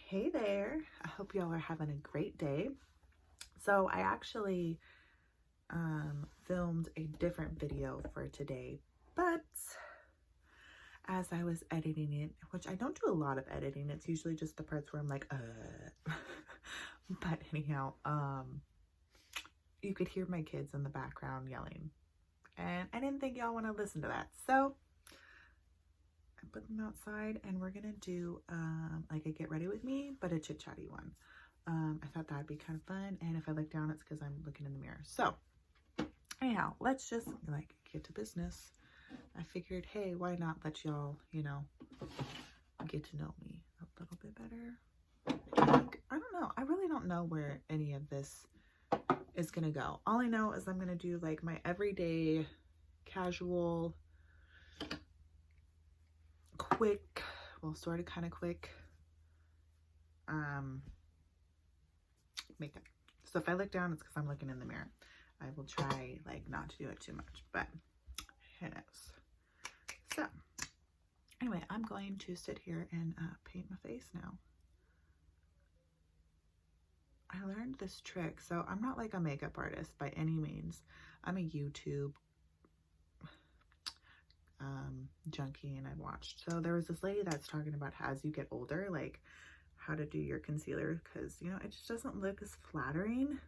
Hey there, I hope y'all are having a great day. So I actually filmed a different video for today, but as I was editing it, which I don't do a lot of editing, it's usually just the parts where I'm like, but anyhow, you could hear my kids in the background yelling, and I didn't think y'all want to listen to that, so I put them outside and we're gonna do like a get ready with me, but a chit chatty one. I thought that'd be kind of fun, and if I look down, it's because I'm looking in the mirror. So anyhow, let's just like get to business. I figured, hey, why not let y'all, get to know me a little bit better. I don't know. I really don't know where any of this is gonna go. All I know is I'm gonna do like my everyday, casual, quick, well, sort of kind of quick makeup. So if I look down, it's because I'm looking in the mirror. I will try like not to do it too much, but who knows. So anyway, I'm going to sit here and paint my face now. I learned this trick. So I'm not like a makeup artist by any means. I'm a YouTube junkie, and I watched. So there was this lady that's talking about how as you get older, like how to do your concealer, because it just doesn't look as flattering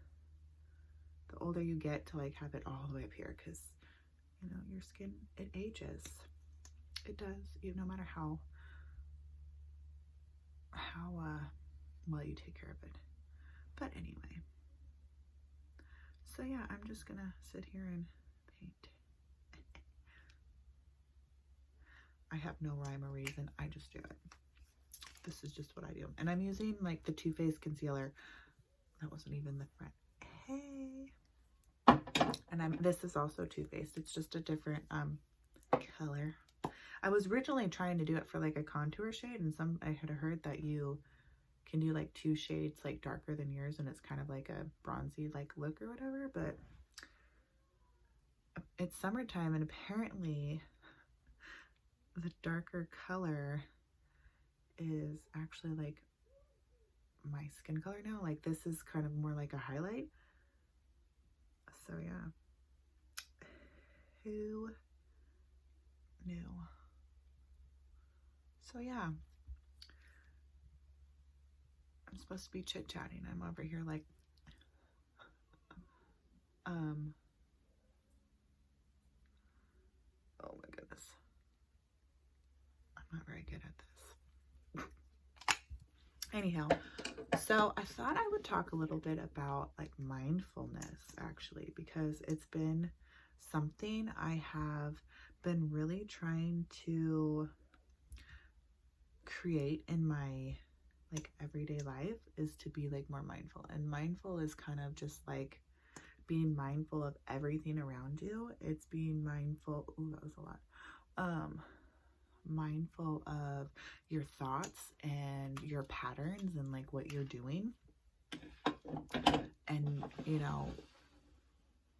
the older you get to like have it all the way up here, because your skin, it ages. It does, no matter how well you take care of it. But anyway, so yeah, I'm just gonna sit here and paint. I have no rhyme or reason, I just do it. This is just what I do. And I'm using like the Too Faced concealer. That wasn't even the front. Hey. And this is also Too Faced. It's just a different color. I was originally trying to do it for like a contour shade, and I had heard that you can do like 2 shades like darker than yours, and it's kind of like a bronzy like look or whatever. But it's summertime, and apparently the darker color is actually like my skin color now. Like this is kind of more like a highlight. So yeah, who knew? So yeah, I'm supposed to be chit-chatting. I'm over here like oh my goodness, I'm not very good at this. Anyhow, so I thought I would talk a little bit about like mindfulness, actually, because it's been something I have been really trying to create in my like everyday life, is to be like more mindful. And mindful is kind of just like being mindful of everything around you. It's being mindful, ooh, that was a lot. Mindful of your thoughts and your patterns and like what you're doing, and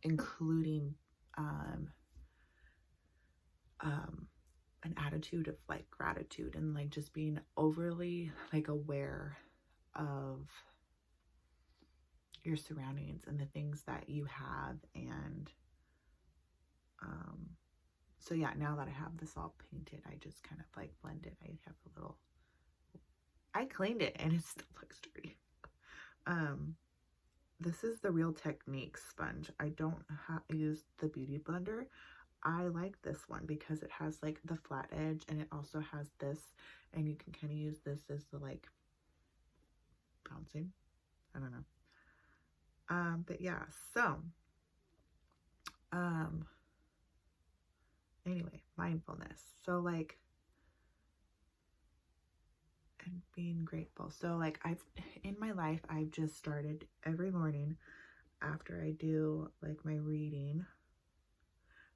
including an attitude of like gratitude, and like just being overly like aware of your surroundings and the things that you have. And so yeah, now that I have this all painted, I just kind of like blend it. I have a little, I cleaned it and it still looks dirty. This is the Real Techniques sponge. I don't use the Beauty Blender. I like this one because it has like the flat edge, and it also has this, and you can kind of use this as the like bouncing. I don't know. But yeah, so anyway, mindfulness. So like, and being grateful. So like in my life, I've just started every morning after I do like my reading,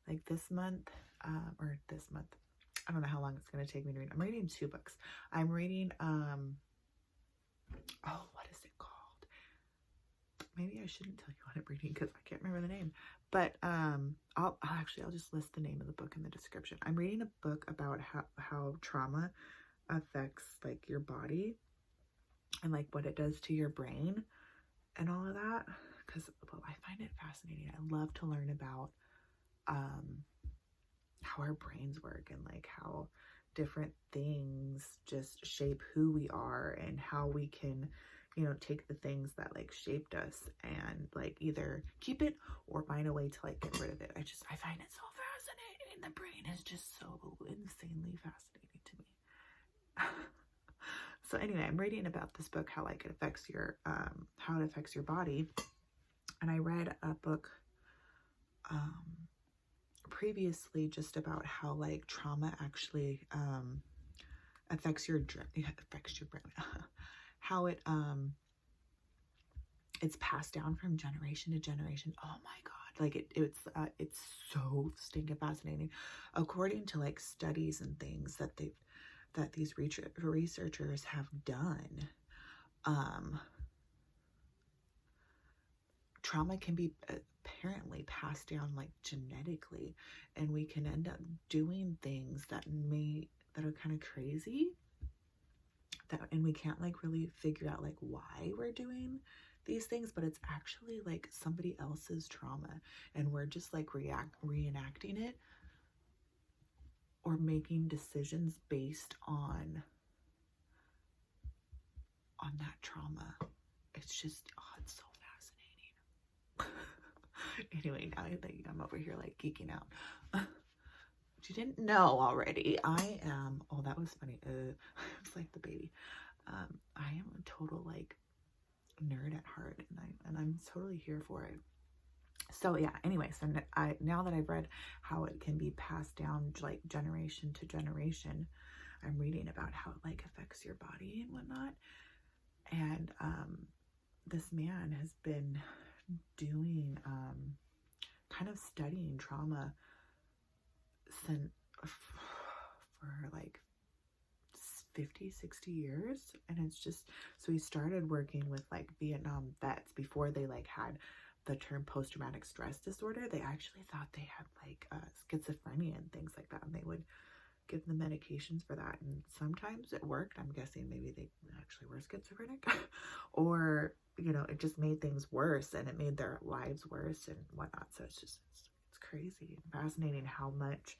like this month, I don't know how long it's going to take me to read. I'm reading 2 books. I'm reading, oh, what is it called? Maybe I shouldn't tell you what I'm reading because I can't remember the name. But I'll just list the name of the book in the description. I'm reading a book about how trauma affects like your body. and like what it does to your brain and all of that. Because, well, I find it fascinating. I love to learn about how our brains work and like how different things just shape who we are and how we can, you know, take the things that like shaped us and like either keep it or find a way to like get rid of it. I find it so fascinating. The brain is just so insanely fascinating to me. So anyway, I'm reading about this book, how like it affects your how it affects your body. And I read a book previously just about how like trauma actually affects your brain, how it it's passed down from generation to generation. Oh my god, like it's so stinking fascinating. According to like studies and things that these researchers have done, trauma can be apparently passed down like genetically, and we can end up doing things that are kind of crazy, and we can't like really figure out like why we're doing these things, but it's actually like somebody else's trauma and we're just like reenacting it or making decisions based on that trauma. It's just, oh, it's so fascinating. Anyway, now I think I'm over here like geeking out. But you didn't know already, I am, oh, that was funny. It's like the baby. I am a total like nerd at heart, and I'm totally here for it. So yeah, anyway, so now that I've read how it can be passed down like generation to generation, I'm reading about how it like affects your body and whatnot. And this man has been doing kind of studying trauma since for like 50-60 years, and it's just, so he started working with like Vietnam vets before they like had the term post-traumatic stress disorder. They actually thought they had like schizophrenia and things like that, and they would give them medications for that, and sometimes it worked. I'm guessing maybe they actually were schizophrenic or, you know, it just made things worse and it made their lives worse and whatnot. So it's just, it's crazy and fascinating how much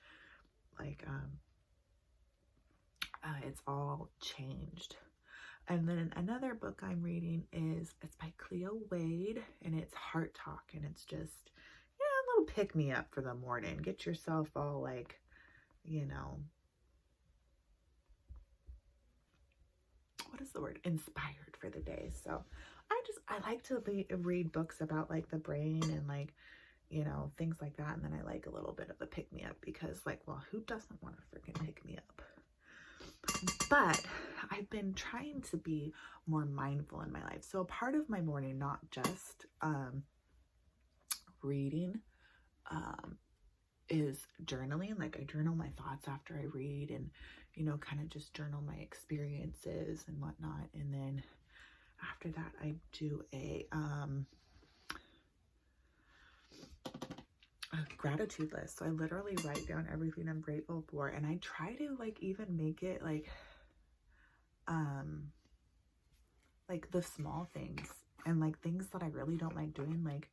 like it's all changed. And then another book I'm reading it's by Cleo, and it's Heart Talk, and it's just, yeah, a little pick me up for the morning. Get yourself all like, you know, what is the word? Inspired for the day. So I like to read books about like the brain and like, you know, things like that. And then I like a little bit of a pick me up because like, well, who doesn't want to freaking pick me up? But I've been trying to be more mindful in my life. So a part of my morning, not just reading, is journaling. Like I journal my thoughts after I read, and, you know, kind of just journal my experiences and whatnot. And then after that, I do a gratitude list. So I literally write down everything I'm grateful for, and I try to like even make it like the small things and like things that I really don't like doing. Like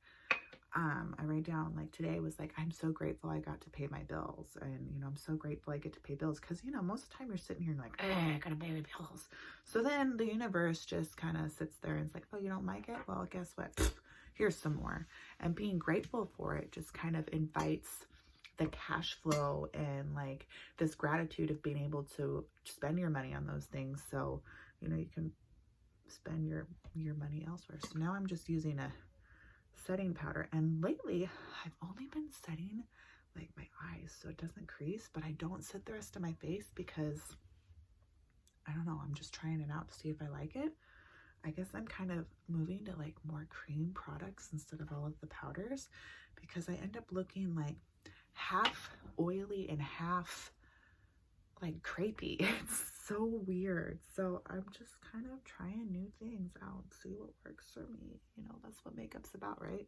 I write down like today was like, I'm so grateful I got to pay my bills, and, you know, I'm so grateful I get to pay bills, because, you know, most of the time you're sitting here and like, I gotta pay my bills. So then the universe just kind of sits there and it's like, oh, you don't like it? Well, guess what? Here's some more. And being grateful for it just kind of invites the cash flow and like this gratitude of being able to spend your money on those things, so, you know, you can spend your money elsewhere. So now I'm just using a setting powder, and lately I've only been setting like my eyes so it doesn't crease, but I don't set the rest of my face because I don't know, I'm just trying it out to see if I like it. I guess I'm kind of moving to like more cream products instead of all of the powders, because I end up looking like half oily and half like crepey. It's so weird. So I'm just kind of trying new things out, see what works for me. You know, that's what makeup's about, right?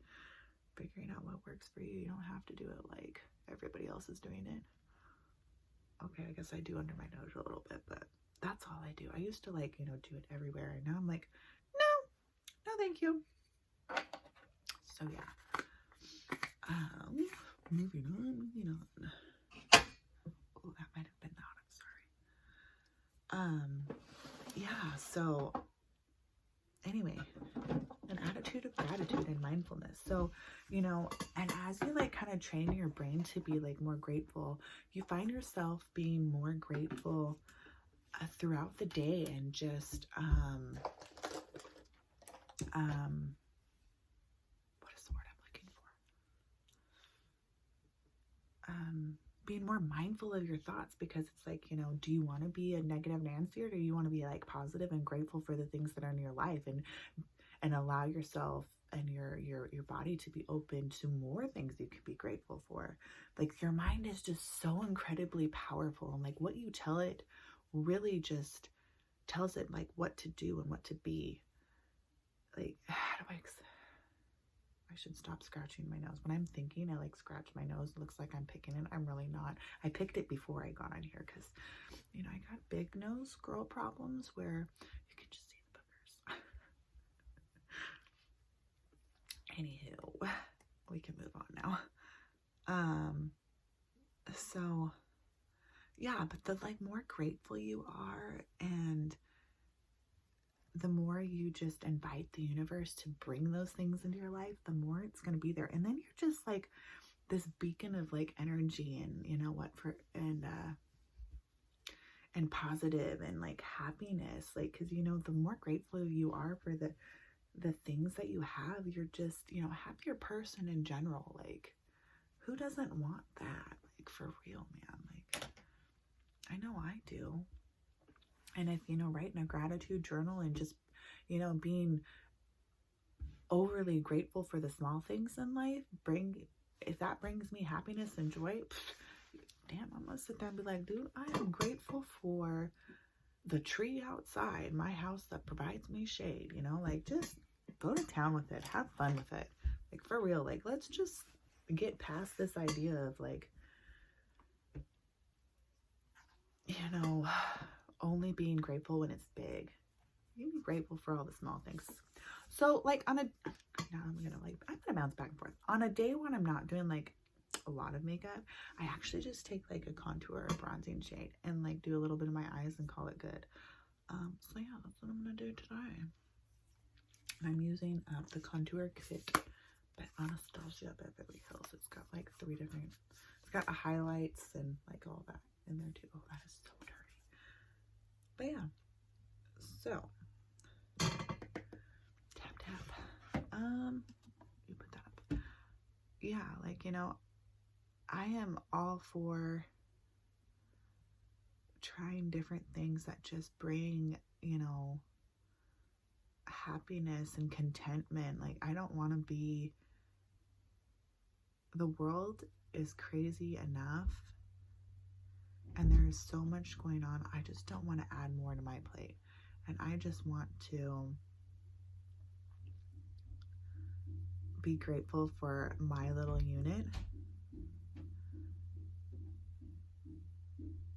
Figuring out what works for you. You don't have to do it like everybody else is doing it. Okay, I guess I do under my nose a little bit, but that's all I do. I used to like, you know, do it everywhere. And now I'm like, no, thank you. So yeah. Moving on. Oh, that might have been loud. I'm sorry. Yeah, so anyway, an attitude of gratitude and mindfulness. So, you know, and as you like kind of train your brain to be like more grateful, you find yourself being more grateful throughout the day, and just what is the word I'm looking for? Being more mindful of your thoughts, because it's like, you know, do you want to be a negative Nancy, or do you want to be like positive and grateful for the things that are in your life, and allow yourself and your body to be open to more things you could be grateful for? Like, your mind is just so incredibly powerful, and like what you tell it really just tells it like what to do and what to be. Like, how do I should stop scratching my nose. When I'm thinking, I like scratch my nose. It looks like I'm picking it. I'm really not. I picked it before I got on here because, you know, I got big nose girl problems where you can just see the boogers. Anywho, we can move on now. So yeah, but the like more grateful you are, and the more you just invite the universe to bring those things into your life, the more it's going to be there. And then you're just like this beacon of like energy, and you know what, and positive and like happiness, like, because you know, the more grateful you are for the things that you have, you're just, you know, a happier person in general. Like, who doesn't want that? Like, for real, man. Like, I know I do. And if, you know, writing a gratitude journal and just, you know, being overly grateful for the small things in life, if that brings me happiness and joy, damn, I'm gonna sit there and be like, dude, I am grateful for the tree outside my house that provides me shade, you know, like, just go to town with it, have fun with it. Like, for real, like, let's just get past this idea of like, you know, only being grateful when it's big. You can be grateful for all the small things. So like I'm gonna bounce back and forth. On a day when I'm not doing like a lot of makeup, I actually just take like a contour or bronzing shade and like do a little bit of my eyes and call it good. So yeah, that's what I'm gonna do today. And I'm using the contour kit by Anastasia Beverly Hills. It's got like 3 different, it's got highlights and like all that in there too. Oh, that is so dirty. But yeah, so tap. You put that up. Yeah, like, you know, I am all for trying different things that just bring, you know, happiness and contentment. Like, I don't want to be, the world is crazy enough and there is so much going on. I just don't want to add more to my plate, and I just want to be grateful for my little unit,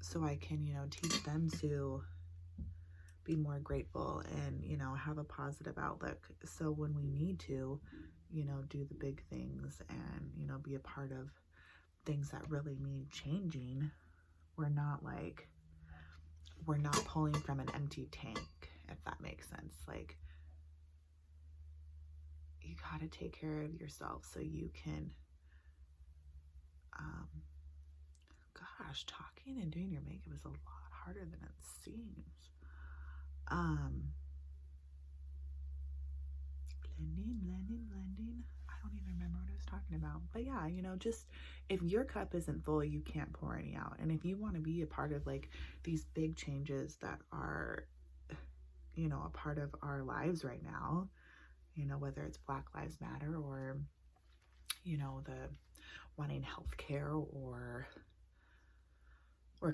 so I can, you know, teach them to be more grateful and, you know, have a positive outlook. So when we need to, you know, do the big things and, you know, be a part of things that really need changing, we're not pulling from an empty tank, if that makes sense. Like, you gotta take care of yourself so you can, gosh, talking and doing your makeup is a lot harder than it seems. Blending. I don't even remember what I was talking about. But yeah, you know, just if your cup isn't full, you can't pour any out. And if you want to be a part of like these big changes that are, you know, a part of our lives right now, you know, whether it's Black Lives Matter or, you know, the wanting healthcare or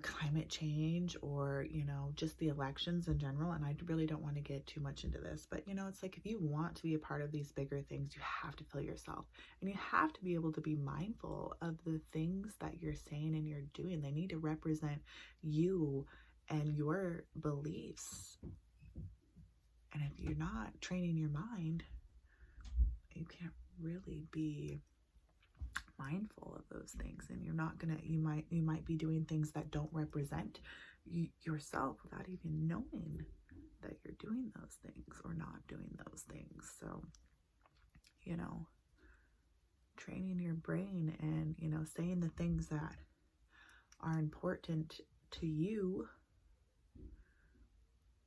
climate change, or, you know, just the elections in general. And I really don't want to get too much into this, but, you know, it's like, if you want to be a part of these bigger things, you have to fill yourself, and you have to be able to be mindful of the things that you're saying and you're doing. They need to represent you and your beliefs. And if you're not training your mind, you can't really be mindful of those things, and you're not gonna, you might be doing things that don't represent yourself without even knowing that you're doing those things or not doing those things. So, you know, training your brain and, you know, saying the things that are important to you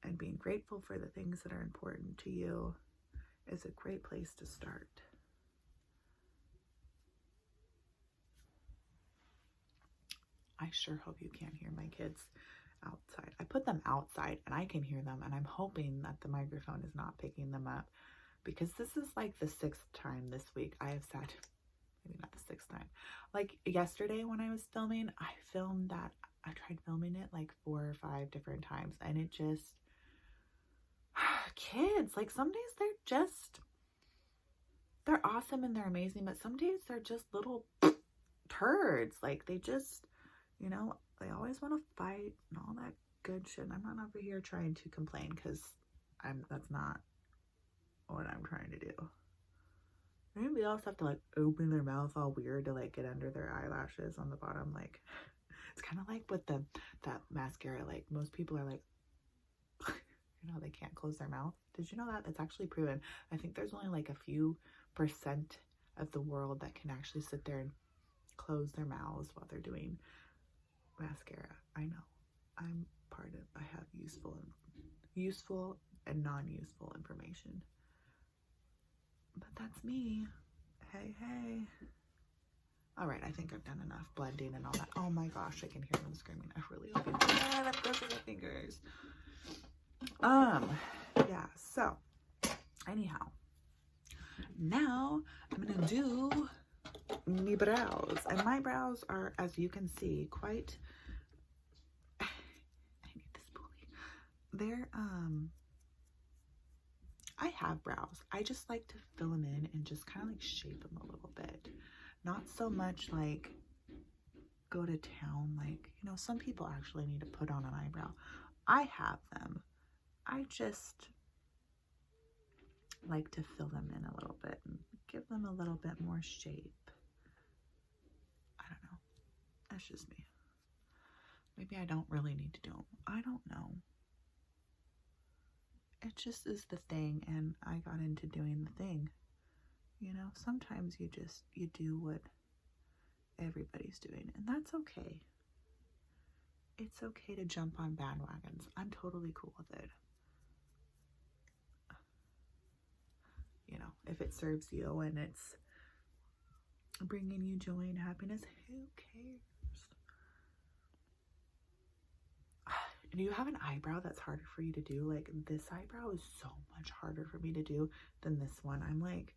and being grateful for the things that are important to you is a great place to start. I sure hope you can't hear my kids outside. I put them outside and I can hear them, and I'm hoping that the microphone is not picking them up, because this is like the 6th time this week I have sat, maybe not the 6th time. Like yesterday when I was filming, I tried filming it like 4 or 5 different times, and it just, kids, like some days they're awesome and they're amazing, but some days they're just little turds. Like they just, you know, they always want to fight and all that good shit. And I'm not over here trying to complain, because that's not what I'm trying to do. Maybe we also have to like open their mouth all weird to like get under their eyelashes on the bottom. Like it's kind of like with that mascara. Like most people are like, you know, they can't close their mouth. Did you know that? It's actually proven. I think there's only like a few % of the world that can actually sit there and close their mouths while they're doing mascara. I know. I'm part of, I have useful and non-useful information. But that's me. Hey, hey. All right, I think I've done enough blending and all that. Oh my gosh, I can hear them screaming. I really hope you can hear that. I'm pressing my fingers. Yeah, so anyhow, now I'm gonna do my brows, and my brows are, as you can see, quite, I need this pulley. They're, I have brows. I just like to fill them in and just kind of like shape them a little bit. Not so much like go to town. Like, you know, some people actually need to put on an eyebrow. I have them. I just like to fill them in a little bit and give them a little bit more shape. I don't know. That's just me. Maybe I don't really need to do them. I don't know. It just is the thing, and I got into doing the thing. You know, sometimes you do what everybody's doing, and that's okay. It's okay to jump on bandwagons. I'm totally cool with it. You know, if it serves you and it's bringing you joy and happiness, who cares? Do you have an eyebrow that's harder for you to do? Like this eyebrow is so much harder for me to do than this one. I'm like,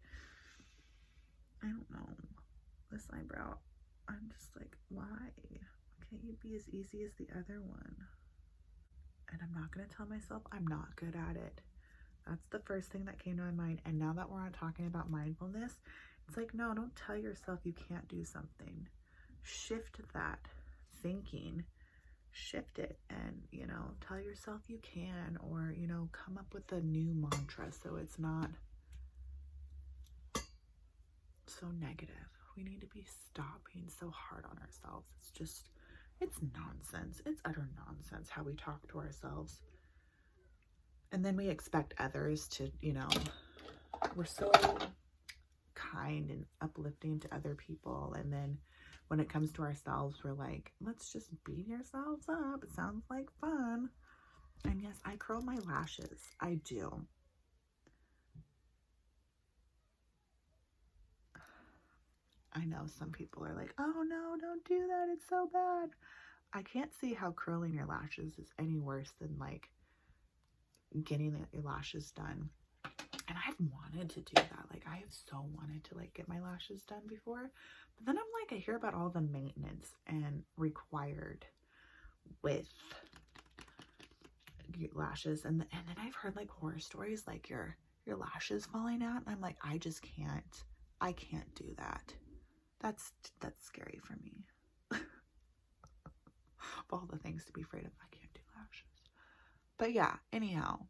I don't know. This eyebrow, I'm just like, why? Can't you be as easy as the other one? And I'm not going to tell myself I'm not good at it. That's the first thing that came to my mind. And now that we're not talking about mindfulness, it's like, no, don't tell yourself you can't do something. Shift that thinking. Shift it and, you know, tell yourself you can, or, you know, come up with a new mantra so it's not so negative. We need to stop being so hard on ourselves. It's just, it's nonsense. It's utter nonsense how we talk to ourselves. And then we expect others to, you know, we're so kind and uplifting to other people, and then when it comes to ourselves, we're like, let's just beat ourselves up. It sounds like fun. And yes, I curl my lashes. I do. I know some people are like, oh no, don't do that. It's so bad. I can't see how curling your lashes is any worse than like getting your lashes done. And I've wanted to do that. Like I have so wanted to like get my lashes done before. But then I'm like, I hear about all the maintenance and required with your lashes. And then I've heard like horror stories, like your lashes falling out. And I'm like, I just can't. I can't do that. That's scary for me. Of all the things to be afraid of, I can't do lashes. But yeah, anyhow,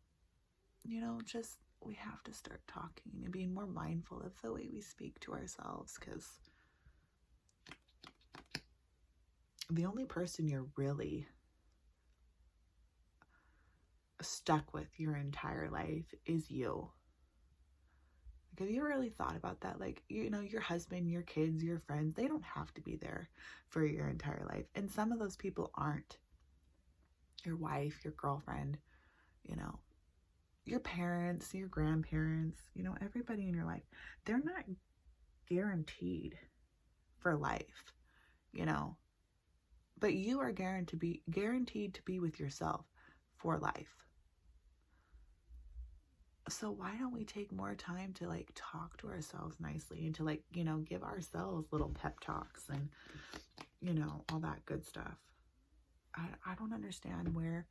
you know, just we have to start talking and being more mindful of the way we speak to ourselves, because the only person you're really stuck with your entire life is you. Like, have you ever really thought about that? Like, you know, your husband, your kids, your friends, they don't have to be there for your entire life. And some of those people aren't. Your wife, your girlfriend, you know, your parents, your grandparents, you know, everybody in your life, they're not guaranteed for life, you know, but you are guaranteed to be with yourself for life. So why don't we take more time to like talk to ourselves nicely and to like, you know, give ourselves little pep talks and, you know, all that good stuff. I don't understand where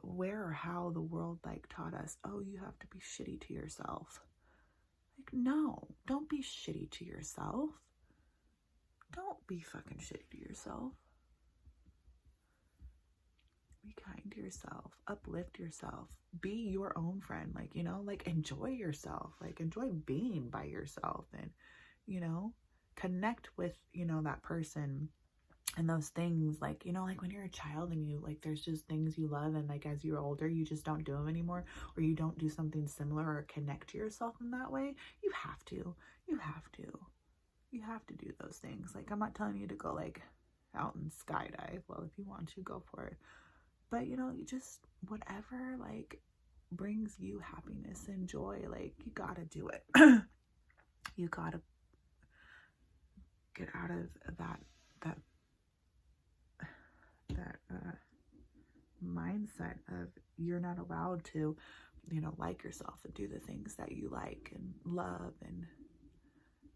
or how the world like taught us, oh, you have to be shitty to yourself. Like, no, don't be shitty to yourself. Don't be fucking shitty to yourself. Be kind to yourself. Uplift yourself. Be your own friend. Like, you know, like enjoy yourself. Like enjoy being by yourself and, you know, connect with, you know, that person and those things. Like, you know, like when you're a child and you like, there's just things you love, and like as you're older, you just don't do them anymore, or you don't do something similar or connect to yourself in that way. You have to do those things. Like, I'm not telling you to go like out and skydive. Well, if you want to, go for it. But, you know, you just, whatever, like, brings you happiness and joy, like, you gotta do it. You gotta get out of that mindset of you're not allowed to, you know, like yourself and do the things that you like and love and,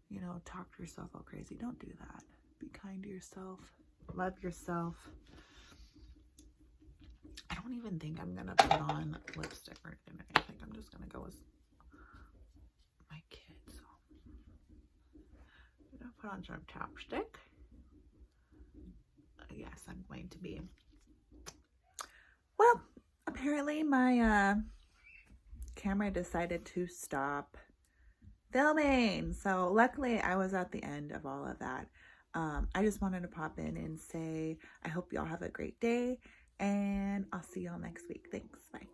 you know, talk to yourself all crazy. Don't do that. Be kind to yourself. Love yourself. I don't even think I'm gonna put on lipstick or anything. I think I'm just gonna go with my kids. I'm gonna put on some chapstick. Yes, I'm going to be. Well, apparently my camera decided to stop filming. So luckily I was at the end of all of that. I just wanted to pop in and say I hope y'all have a great day, and I'll see y'all next week. Thanks. Bye.